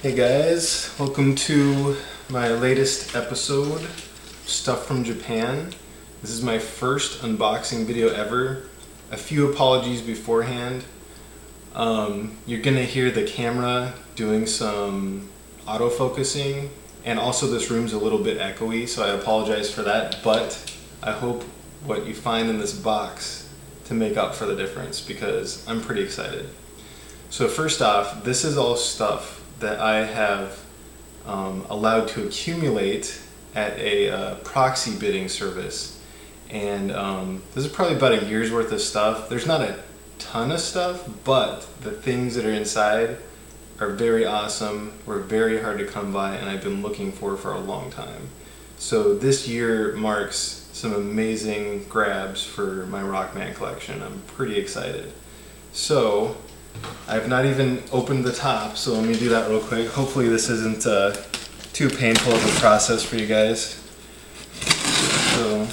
Hey guys, welcome to my latest episode, Stuff from Japan. This is my first unboxing video ever. A few apologies beforehand. You're gonna hear the camera doing some autofocusing, and also this room's a little bit echoey, so I apologize for that, but I hope what you find in this box to make up for the difference, because I'm pretty excited. So first off, this is all stuff that I have allowed to accumulate at a proxy bidding service. And this is probably about a year's worth of stuff. There's not a ton of stuff, but the things that are inside are very awesome, were very hard to come by, and I've been looking for a long time. So this year marks some amazing grabs for my Rockman collection. I'm pretty excited. So I've not even opened the top, so let me do that real quick. Hopefully this isn't too painful of a process for you guys. So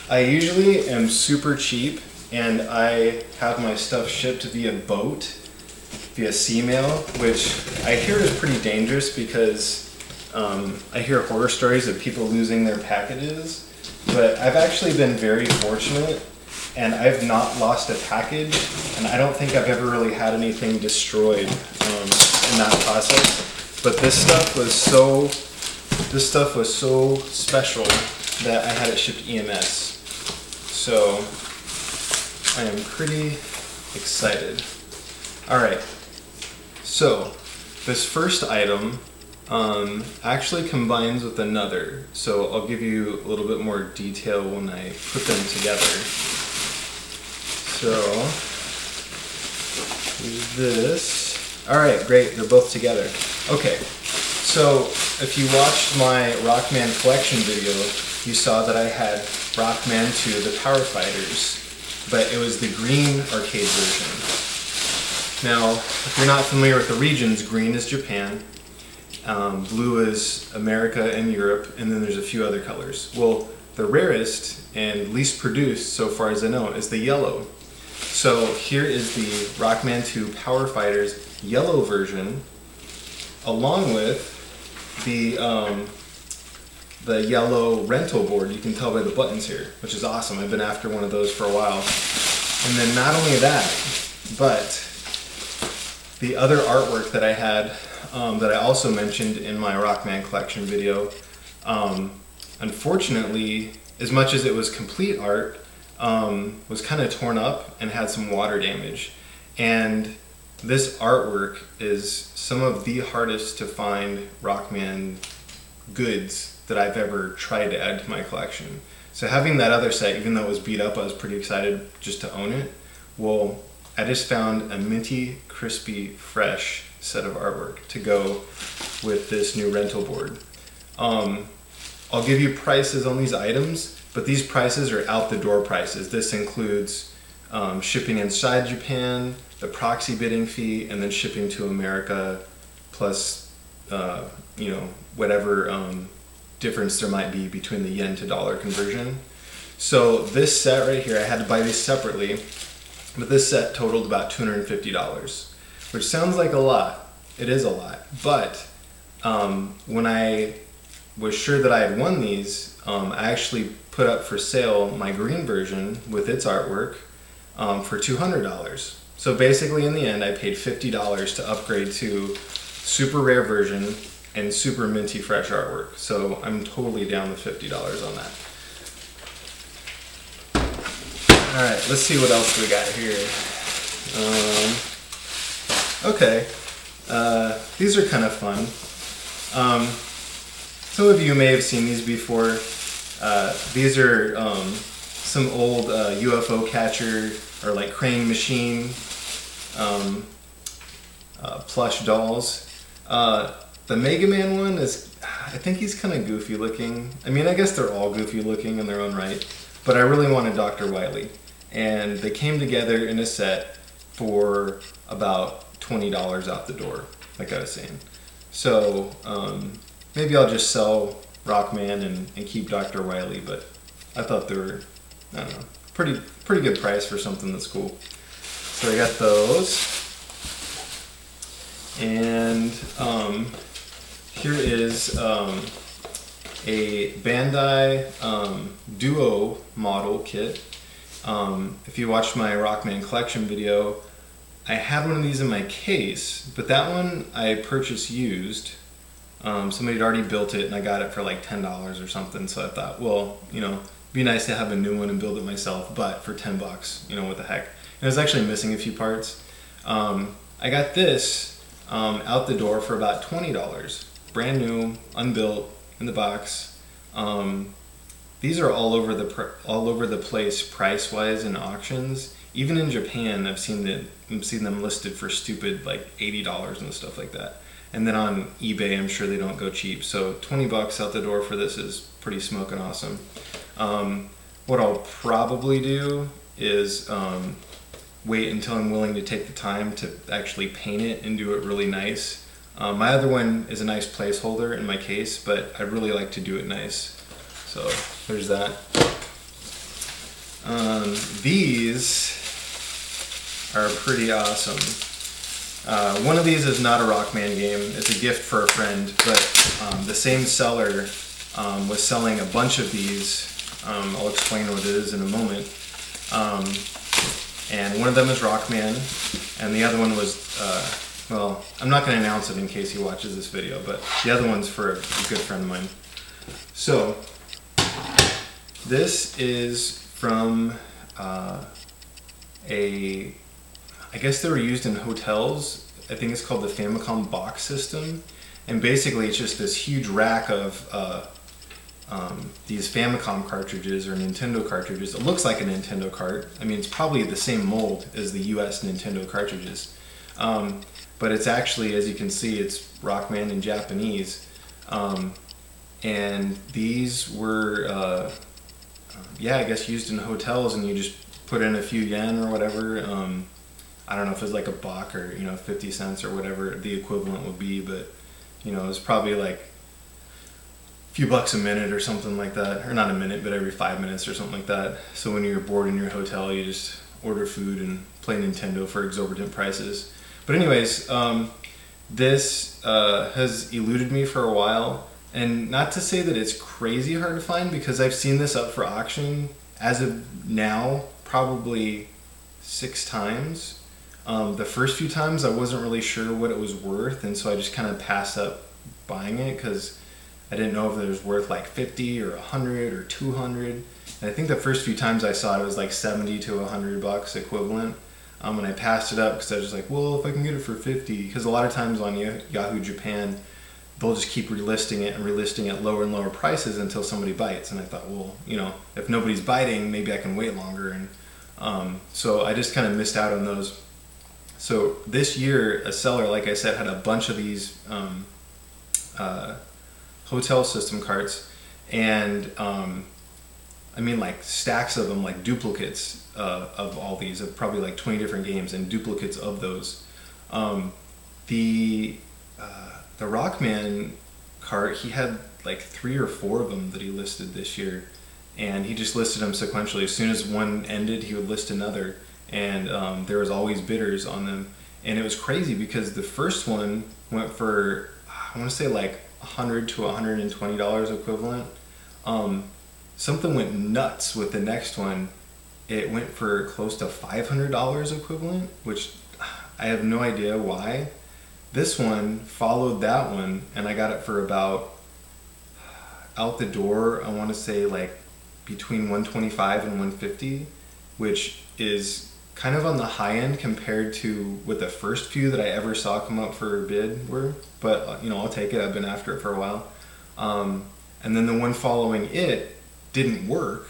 I usually am super cheap, and I have my stuff shipped via boat, via sea mail, which I hear is pretty dangerous because I hear horror stories of people losing their packages. But I've actually been very fortunate, and I've not lost a package, and I don't think I've ever really had anything destroyed in that process. But this stuff was so special that I had it shipped EMS. So I am pretty excited. Alright, so this first item actually combines with another, so I'll give you a little bit more detail when I put them together. So, here's this. Alright, great, they're both together. Okay, so if you watched my Rockman collection video, you saw that I had Rockman 2, the Power Fighters, but it was the green arcade version. Now, if you're not familiar with the regions, green is Japan, blue is America and Europe, and then there's a few other colors. Well, the rarest and least produced, so far as I know, is the yellow. So here is the Rockman 2 Power Fighters yellow version, along with the yellow rental board. You can tell by the buttons here, which is awesome. I've been after one of those for a while. And then not only that, but the other artwork that I had, that I also mentioned in my Rockman collection video, unfortunately, as much as it was complete art, was kind of torn up and had some water damage. And this artwork is some of the hardest to find Rockman goods that I've ever tried to add to my collection. So having that other set, even though it was beat up, I was pretty excited just to own it. Well, I just found a minty, crispy, fresh set of artwork to go with this new rental board. I'll give you prices on these items, but these prices are out the door prices. This includes shipping inside Japan, the proxy bidding fee, and then shipping to America, plus you know, whatever difference there might be between the yen to dollar conversion. So this set right here, I had to buy these separately, but this set totaled about $250, which sounds like a lot. It is a lot, but when I was sure that I had won these, I actually put up for sale my green version with its artwork for $200. So basically in the end I paid $50 to upgrade to super rare version and super minty fresh artwork. So I'm totally down with $50 on that. Alright, let's see what else we got here. Okay, these are kind of fun. Some of you may have seen these before. These are some old UFO catcher or like crane machine plush dolls. The Mega Man one is, I think he's kind of goofy looking. I mean, I guess they're all goofy looking in their own right, but I really wanted Dr. Wily. And they came together in a set for about $20 out the door, like I was saying. So maybe I'll just sell Rockman and keep Dr. Wily, but I thought they were, I don't know, pretty good price for something that's cool. So I got those. And here is a Bandai Duo model kit. If you watched my Rockman collection video, I had one of these in my case, but that one I purchased used. Somebody had already built it and I got it for like $10 or something, so I thought, well, you know, it'd be nice to have a new one and build it myself, but for 10 bucks, you know, what the heck. And it was actually missing a few parts. I got this out the door for about $20. Brand new, unbuilt, in the box. These are all over the place price-wise in auctions. Even in Japan, I've seen them listed for stupid like $80 and stuff like that. And then on eBay, I'm sure they don't go cheap. So 20 bucks out the door for this is pretty smoking awesome. What I'll probably do is wait until I'm willing to take the time to actually paint it and do it really nice. My other one is a nice placeholder in my case, but I'd really like to do it nice. So there's that. These are pretty awesome. One of these is not a Rockman game. It's a gift for a friend, but the same seller was selling a bunch of these. I'll explain what it is in a moment. And one of them is Rockman, and the other one was, well, I'm not going to announce it in case he watches this video, but the other one's for a good friend of mine. So, this is from I guess they were used in hotels. I think it's called the Famicom box system. And basically it's just this huge rack of these Famicom cartridges or Nintendo cartridges. It looks like a Nintendo cart. I mean, it's probably the same mold as the US Nintendo cartridges. But it's actually, as you can see, it's Rockman in Japanese. And these were, yeah, I guess used in hotels, and you just put in a few yen or whatever. I don't know if it's like a buck or, you know, 50 cents or whatever the equivalent would be, but, you know, it's probably like a few bucks a minute or something like that. Or not a minute, but every 5 minutes or something like that. So when you're bored in your hotel, you just order food and play Nintendo for exorbitant prices. But anyways, this has eluded me for a while. And not to say that it's crazy hard to find, because I've seen this up for auction as of now probably 6 times. The first few times I wasn't really sure what it was worth, and so I just kind of passed up buying it because I didn't know if it was worth like 50 or 100 or 200. And I think the first few times I saw it, it was like 70 to 100 bucks equivalent. And I passed it up because I was just like, well, if I can get it for 50, because a lot of times on Yahoo Japan, they'll just keep relisting it and relisting at lower and lower prices until somebody bites. And I thought, well, you know, if nobody's biting, maybe I can wait longer. And so I just kind of missed out on those. So this year, a seller, like I said, had a bunch of these hotel system carts, and I mean, like stacks of them, like duplicates of all these, of probably like 20 different games and duplicates of those. The Rockman cart, he had like 3 or 4 of them that he listed this year, and he just listed them sequentially. As soon as one ended, he would list another, and there was always bidders on them. And it was crazy because the first one went for, I want to say like $100 to $120 equivalent. Something went nuts with the next one. It went for close to $500 equivalent, which I have no idea why. This one followed that one, and I got it for about, out the door, I want to say like between 125 and 150, which is kind of on the high end compared to what the first few that I ever saw come up for a bid were. But you know, I'll take it. I've been after it for a while. And then the one following it didn't work,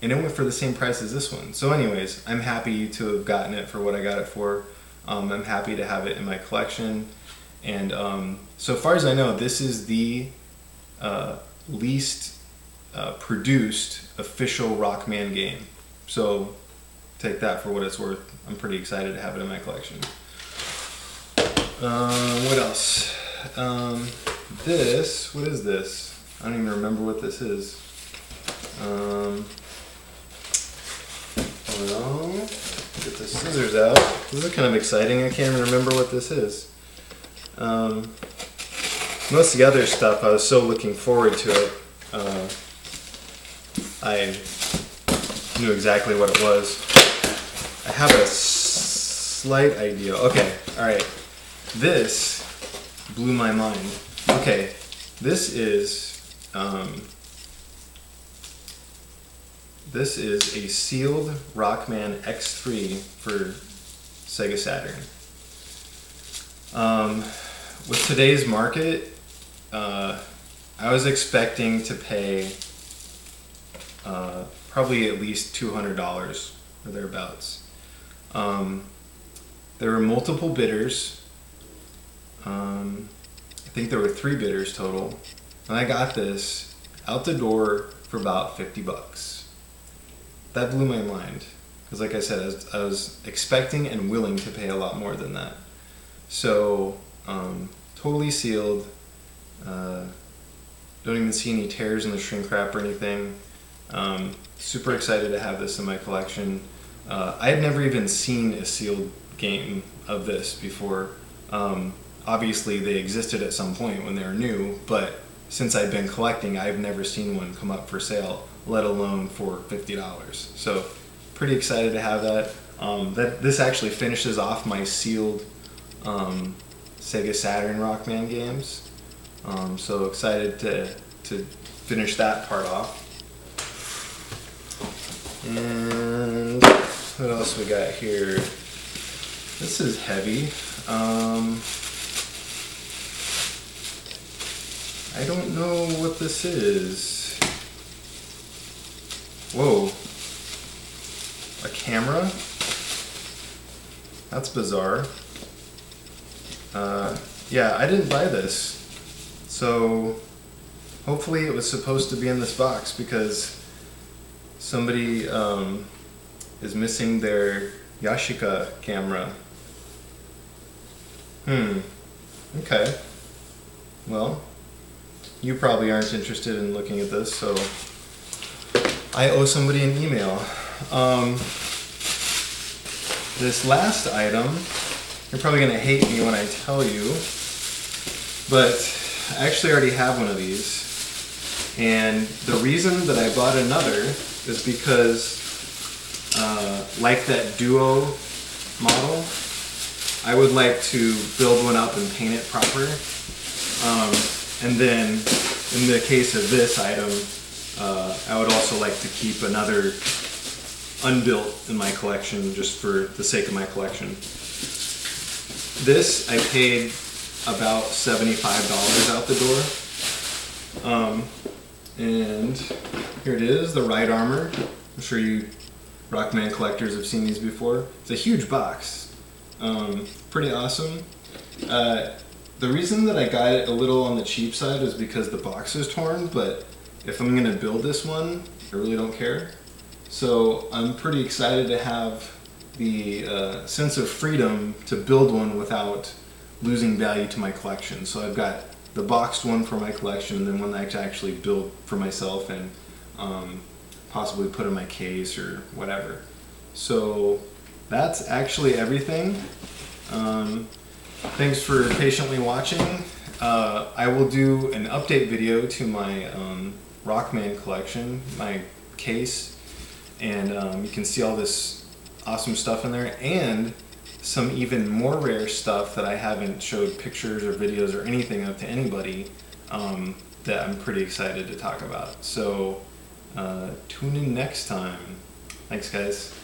and it went for the same price as this one. So anyways, I'm happy to have gotten it for what I got it for. I'm happy to have it in my collection. And so far as I know, this is the least produced official Rockman game. So take that for what it's worth. I'm pretty excited to have it in my collection. What else? This, what is this? I don't even remember what this is. Well, get the scissors out. This is kind of exciting. I can't even remember what this is. Most of the other stuff, I was so looking forward to it. I knew exactly what it was. I have a slight idea. Okay, alright. This blew my mind. Okay, this is a sealed Rockman X3 for Sega Saturn. With today's market, I was expecting to pay probably at least $200 or thereabouts. There were multiple bidders. I think there were 3 bidders total. And I got this out the door for about 50 bucks. That blew my mind. Because like I said, I was expecting and willing to pay a lot more than that. So, totally sealed. Don't even see any tears in the shrink wrap or anything. Super excited to have this in my collection. I had never even seen a sealed game of this before. Obviously they existed at some point when they were new, but since I've been collecting, I've never seen one come up for sale, let alone for $50. So pretty excited to have that. This actually finishes off my sealed Sega Saturn Rockman games. So excited to finish that part off. And what else we got here? This is heavy. I don't know what this is. Whoa. A camera? That's bizarre. Yeah, I didn't buy this. So hopefully it was supposed to be in this box because somebody is missing their Yashica camera. Okay. Well, you probably aren't interested in looking at this, so I owe somebody an email. This last item, you're probably going to hate me when I tell you, but I actually already have one of these. And the reason that I bought another is because, like that Duo model, I would like to build one up and paint it proper. And then, in the case of this item, I would also like to keep another unbuilt in my collection just for the sake of my collection. This I paid about $75 out the door. And here it is, the Ride Armor. I'm sure you Rockman collectors have seen these before. It's a huge box. Pretty awesome. The reason that I got it a little on the cheap side is because the box is torn, but if I'm going to build this one, I really don't care. So I'm pretty excited to have the sense of freedom to build one without losing value to my collection. So I've got the boxed one for my collection and then one that I can actually build for myself and possibly put in my case or whatever. So that's actually everything. Thanks for patiently watching. I will do an update video to my Rockman collection, my case, and you can see all this awesome stuff in there and some even more rare stuff that I haven't showed pictures or videos or anything of to anybody that I'm pretty excited to talk about. So tune in next time. Thanks guys.